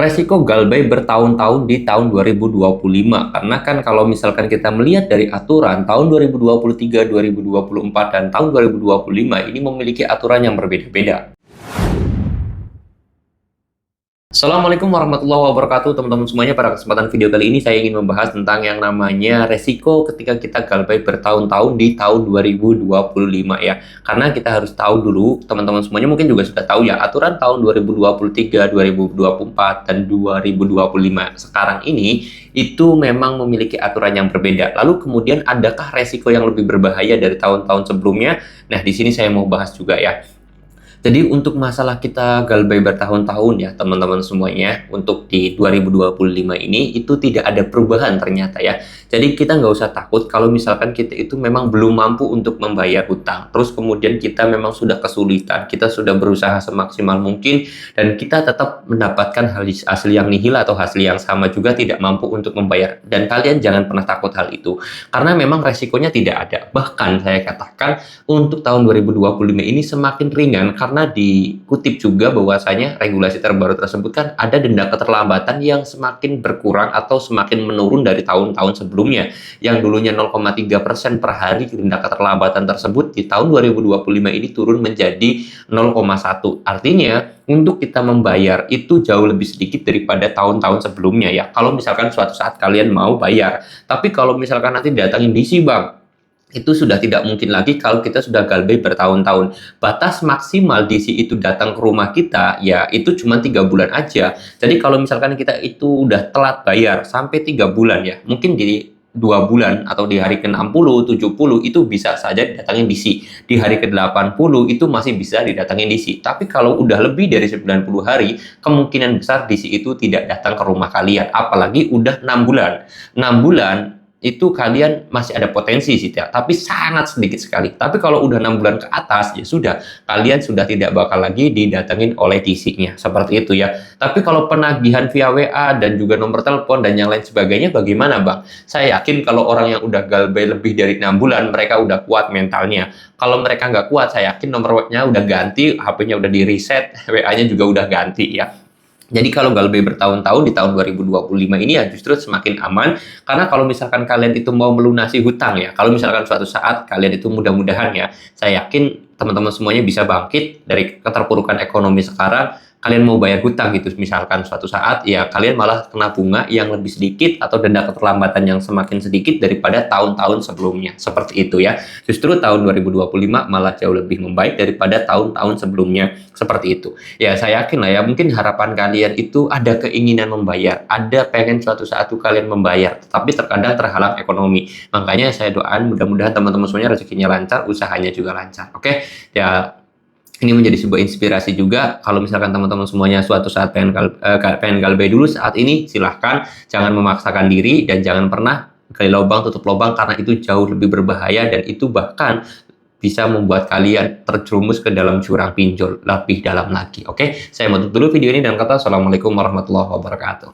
Resiko galbay bertahun-tahun di tahun 2025 karena kan kalau misalkan kita melihat dari aturan tahun 2023, 2024 dan tahun 2025 ini memiliki aturan yang berbeda-beda. Assalamualaikum warahmatullahi wabarakatuh teman-teman semuanya. Pada kesempatan video kali ini saya ingin membahas tentang yang namanya resiko ketika kita galbay bertahun-tahun di tahun 2025 ya. Karena kita harus tahu dulu, teman-teman semuanya mungkin juga sudah tahu ya, aturan tahun 2023, 2024 dan 2025 sekarang ini itu memang memiliki aturan yang berbeda. Lalu kemudian adakah resiko yang lebih berbahaya dari tahun-tahun sebelumnya? Nah, di sini saya mau bahas juga ya. Jadi untuk masalah kita galbay bertahun-tahun ya teman-teman semuanya, untuk di 2025 ini itu tidak ada perubahan ternyata ya. Jadi kita nggak usah takut kalau misalkan kita itu memang belum mampu untuk membayar hutang. Terus kemudian kita memang sudah kesulitan, kita sudah berusaha semaksimal mungkin dan kita tetap mendapatkan hasil yang nihil atau hasil yang sama juga tidak mampu untuk membayar. Dan kalian jangan pernah takut hal itu. Karena memang resikonya tidak ada. Bahkan saya katakan untuk tahun 2025 ini semakin ringan karena dikutip juga bahwasanya regulasi terbaru tersebut kan ada denda keterlambatan yang semakin berkurang atau semakin menurun dari tahun-tahun sebelumnya. Yang dulunya 0,3% per hari denda keterlambatan tersebut di tahun 2025 ini turun menjadi 0,1. Artinya untuk kita membayar itu jauh lebih sedikit daripada tahun-tahun sebelumnya ya. Kalau misalkan suatu saat kalian mau bayar. Tapi kalau misalkan nanti datangin DC Bang, itu sudah tidak mungkin lagi kalau kita sudah galbay bertahun-tahun. Batas maksimal DC itu datang ke rumah kita ya itu cuma 3 bulan aja. Jadi kalau misalkan kita itu udah telat bayar sampai 3 bulan ya, mungkin di 2 bulan atau di hari ke-60, 70 itu bisa saja didatangin DC. Di hari ke-80 itu masih bisa didatangin DC. Tapi kalau udah lebih dari 90 hari, kemungkinan besar DC itu tidak datang ke rumah kalian. Apalagi udah 6 bulan. 6 bulan itu kalian masih ada potensi sih ya, tapi sangat sedikit sekali. Tapi kalau udah 6 bulan ke atas ya sudah, kalian sudah tidak bakal lagi didatengin oleh TC-nya seperti itu ya. Tapi kalau penagihan via WA dan juga nomor telepon dan yang lain sebagainya bagaimana Bang? Saya yakin kalau orang yang udah galbay lebih dari 6 bulan mereka udah kuat mentalnya. Kalau mereka nggak kuat, saya yakin nomor WA-nya udah ganti, HP-nya udah di reset, WA-nya juga udah ganti ya. Jadi kalau galbay bertahun-tahun di tahun 2025 ini ya justru semakin aman. Karena kalau misalkan kalian itu mau melunasi hutang ya, kalau misalkan suatu saat kalian itu mudah-mudahan ya, saya yakin teman-teman semuanya bisa bangkit dari keterpurukan ekonomi sekarang, kalian mau bayar hutang gitu, misalkan suatu saat ya kalian malah kena bunga yang lebih sedikit atau denda keterlambatan yang semakin sedikit daripada tahun-tahun sebelumnya. Seperti itu ya. Justru tahun 2025 malah jauh lebih membaik daripada tahun-tahun sebelumnya. Seperti itu. Ya saya yakin lah ya, mungkin harapan kalian itu ada keinginan membayar, ada pengen suatu saat itu kalian membayar, tapi terkadang terhalang ekonomi. Makanya saya doain mudah-mudahan teman-teman semuanya rezekinya lancar, usahanya juga lancar. Oke? Ya, ini menjadi sebuah inspirasi juga. Kalau misalkan teman-teman semuanya suatu saat pengen galbay dulu saat ini, silahkan. Jangan memaksakan diri dan jangan pernah gali lubang tutup lubang karena itu jauh lebih berbahaya dan itu bahkan bisa membuat kalian terjerumus ke dalam jurang pinjol lebih dalam lagi. Oke, saya tutup dulu video ini dan kata assalamualaikum warahmatullahi wabarakatuh.